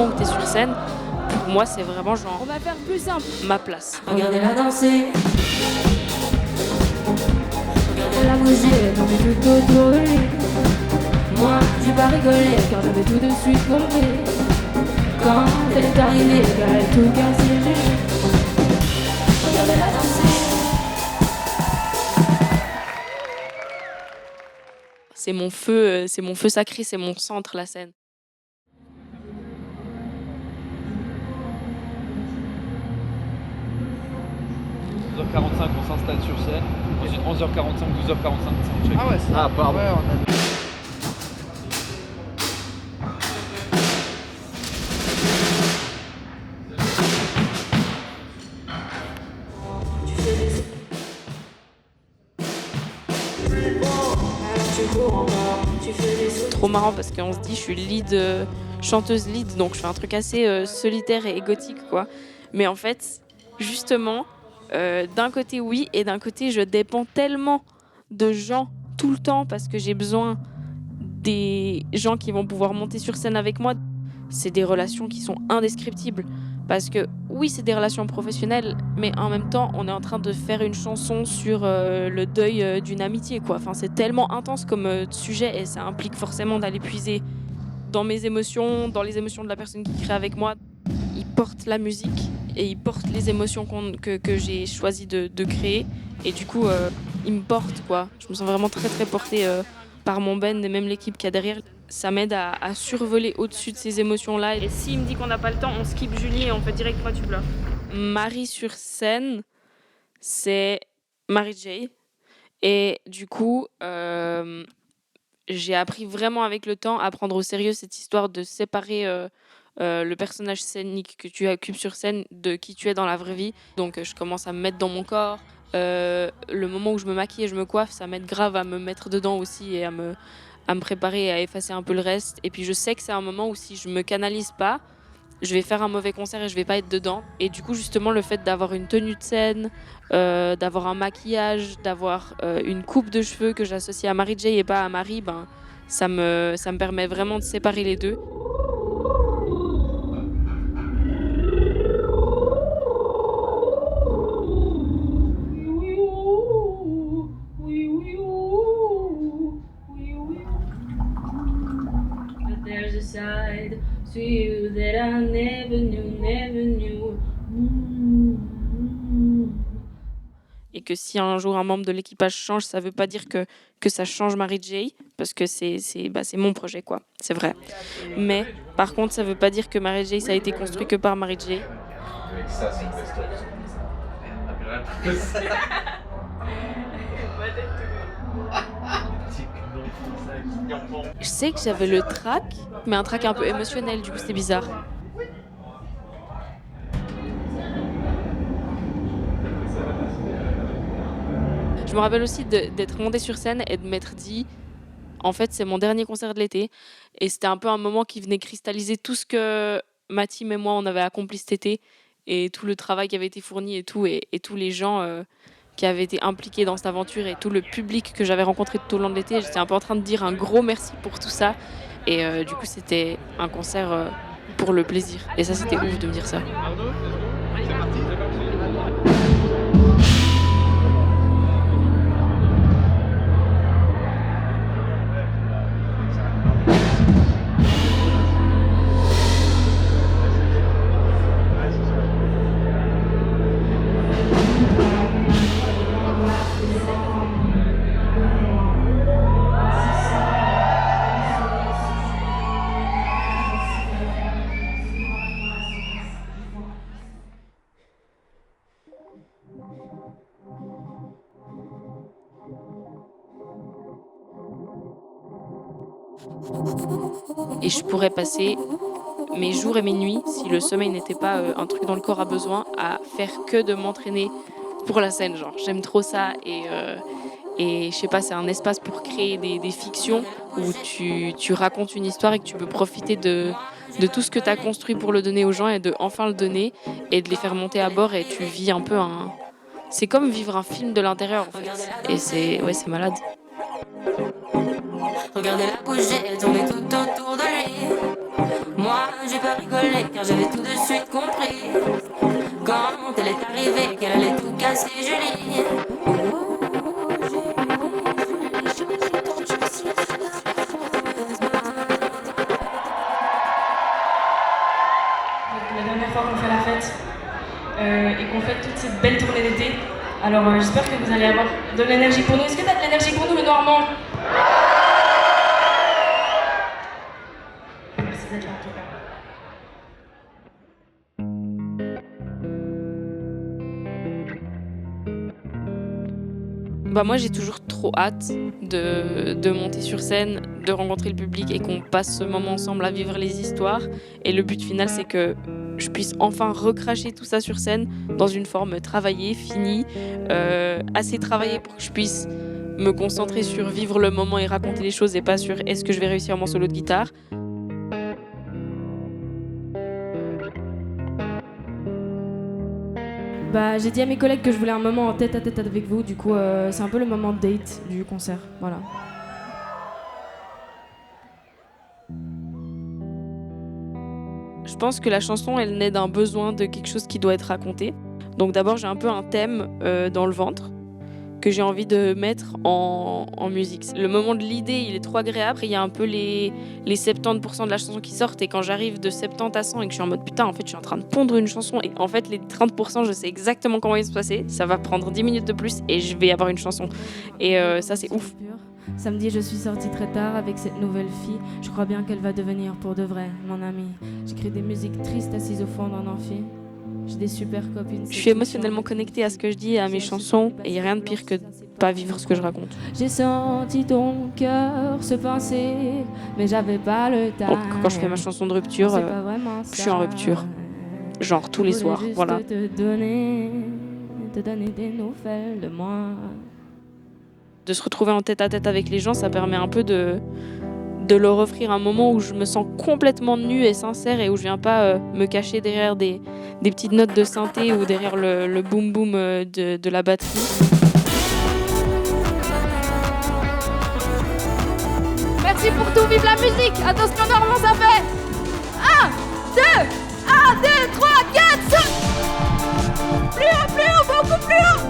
moment où t'es sur scène, pour moi c'est vraiment genre On va faire plus simple. ma place. Regardez-la danser. Regardez-la bouger, non mais tout autour de lui. Moi, j'ai pas rigolé car j'avais tout de suite compris. Quand elle est arrivée, elle a tout cassé. Regardez-la danser. C'est mon feu sacré, c'est mon centre, la scène. h 45 on s'installe sur scène, ensuite 11h45, 12h45 soundcheck. Ah ouais, c'est Ah pardon. Ouais, on a... Trop marrant parce qu'on se dit je suis chanteuse lead, donc je fais un truc assez solitaire et égotique quoi. Mais en fait, justement, d'un côté oui et d'un côté je dépends tellement de gens tout le temps parce que j'ai besoin des gens qui vont pouvoir monter sur scène avec moi. C'est des relations qui sont indescriptibles. Parce que oui, c'est des relations professionnelles, mais en même temps, on est en train de faire une chanson sur le deuil d'une amitié, quoi. Enfin, c'est tellement intense comme sujet et ça implique forcément d'aller puiser dans mes émotions, dans les émotions de la personne qui crée avec moi. Il porte la musique et il porte les émotions que j'ai choisi de créer. Et du coup, il me porte, quoi. Je me sens vraiment très, très portée par mon band et même l'équipe qu'il y a derrière. Ça m'aide à survoler au-dessus de ces émotions-là. Et s'il me dit qu'on n'a pas le temps, on skip Julie et on fait direct Moi tu pleures. Marie sur scène, c'est Mary J. Et du coup, j'ai appris vraiment avec le temps à prendre au sérieux cette histoire de séparer le personnage scénique que tu occupes sur scène de qui tu es dans la vraie vie. Donc je commence à me mettre dans mon corps. Le moment où je me maquille et je me coiffe, ça m'aide grave à me mettre dedans aussi et à me préparer et à effacer un peu le reste. Et puis je sais que c'est un moment où si je me canalise pas, je vais faire un mauvais concert et je vais pas être dedans. Et du coup, justement, le fait d'avoir une tenue de scène, d'avoir un maquillage, d'avoir une coupe de cheveux que j'associe à Mary J et pas à Marie, ben, ça me permet vraiment de séparer les deux. There's a side to you that I never knew. Et que si un jour un membre de l'équipage change, ça veut pas dire que ça change Mary J, parce que c'est mon projet, quoi. C'est vrai. Mais par contre, ça veut pas dire que Mary J, ça a été construit que par Mary J. Ça, c'est une best-of. Je sais que j'avais le track, mais un track un peu émotionnel, du coup c'était bizarre. Je me rappelle aussi d'être montée sur scène et de m'être dit, en fait c'est mon dernier concert de l'été, et c'était un peu un moment qui venait cristalliser tout ce que ma team et moi on avait accompli cet été, et tout le travail qui avait été fourni et tout, et tous les gens qui avaient été impliqués dans cette aventure et tout le public que j'avais rencontré tout au long de l'été. J'étais un peu en train de dire un gros merci pour tout ça. Et du coup, c'était un concert pour le plaisir. Et ça, c'était ouf de me dire ça. C'est parti. Et je pourrais passer mes jours et mes nuits, si le sommeil n'était pas un truc dont le corps a besoin, à faire que de m'entraîner pour la scène. Genre, j'aime trop ça et je sais pas, c'est un espace pour créer des fictions où tu racontes une histoire et que tu peux profiter de tout ce que tu as construit pour le donner aux gens et de enfin le donner et de les faire monter à bord, et tu vis un peu un... C'est comme vivre un film de l'intérieur en fait. Et c'est malade. Regardez-la bouger, elle tourne tout autour de lui. Moi, Moi j'ai pas rigolé car j'avais tout de suite compris. Quand elle est arrivée qu'elle allait tout casser, Julie. La dernière fois qu'on fait la fête et qu'on fait toute cette belle tournée d'été. Alors j'espère que vous allez avoir de l'énergie pour nous. Est-ce que t'as de l'énergie pour nous, le Normand? Merci d'être là en tout cas. Bah moi j'ai toujours trop hâte de monter sur scène, de rencontrer le public et qu'on passe ce moment ensemble à vivre les histoires. Et le but final c'est que je puisse enfin recracher tout ça sur scène dans une forme travaillée, finie, assez travaillée pour que je puisse me concentrer sur vivre le moment et raconter les choses et pas sur est-ce que je vais réussir mon solo de guitare. Bah, j'ai dit à mes collègues que je voulais un moment en tête à tête avec vous, du coup c'est un peu le moment date du concert, voilà. Je pense que la chanson, elle naît d'un besoin de quelque chose qui doit être raconté. Donc d'abord, j'ai un peu un thème dans le ventre que j'ai envie de mettre en musique. Le moment de l'idée, il est trop agréable. Après, il y a un peu les 70% de la chanson qui sortent. Et quand j'arrive de 70 à 100 et que je suis en mode putain, en fait, je suis en train de pondre une chanson. Et en fait, les 30%, je sais exactement comment il va se passer. Ça va prendre 10 minutes de plus et je vais avoir une chanson. Et ça, c'est ouf. Samedi, je suis sortie très tard avec cette nouvelle fille. Je crois bien qu'elle va devenir pour de vrai mon amie. J'écris des musiques tristes assises au fond d'un amphi. J'ai des super copines. Je suis émotionnellement connectée à ce que je dis et à mes chansons. Et il n'y a rien de pire que de pas vivre ce que je raconte. J'ai senti ton cœur se pincer, mais j'avais pas le temps. Donc, quand je fais ma chanson de rupture, je suis en rupture. Genre tous les soirs, voilà. Te donner des nouvelles de moi. De se retrouver en tête à tête avec les gens, ça permet un peu de leur offrir un moment où je me sens complètement nue et sincère et où je viens pas me cacher derrière des petites notes de synthé ou derrière le boom boom de la batterie. Merci pour tout, vive la musique. Attention, Normand, ça fait 1, 2, 1, 2, 3, 4, 5. Plus haut, beaucoup plus haut.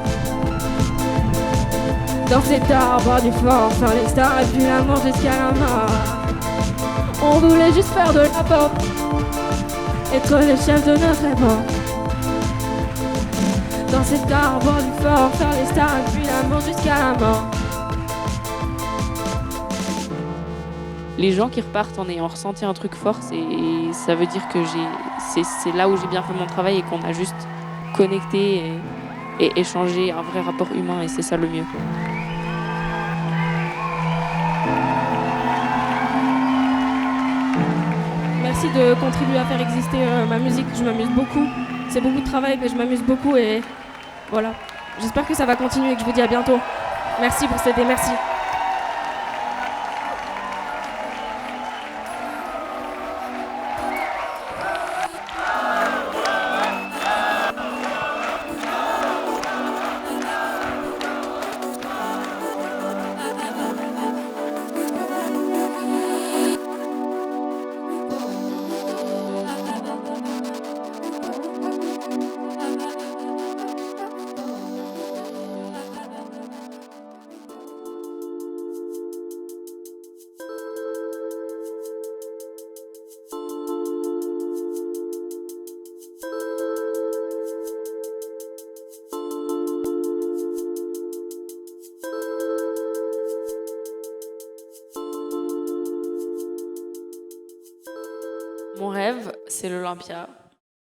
Dans cet arbre du fort, faire les stars et puis l'amour jusqu'à la mort. On voulait juste faire de la pop, être les chefs de notre époque. Dans cet arbre du fort, faire les stars et puis l'amour jusqu'à la mort. Les gens qui repartent en ayant ressenti un truc fort, ça veut dire que c'est là où j'ai bien fait mon travail et qu'on a juste connecté et échangé un vrai rapport humain et c'est ça le mieux. Merci de contribuer à faire exister ma musique, je m'amuse beaucoup. C'est beaucoup de travail mais je m'amuse beaucoup et voilà. J'espère que ça va continuer et que je vous dis à bientôt. Merci pour cet été, merci. Mon rêve, c'est l'Olympia.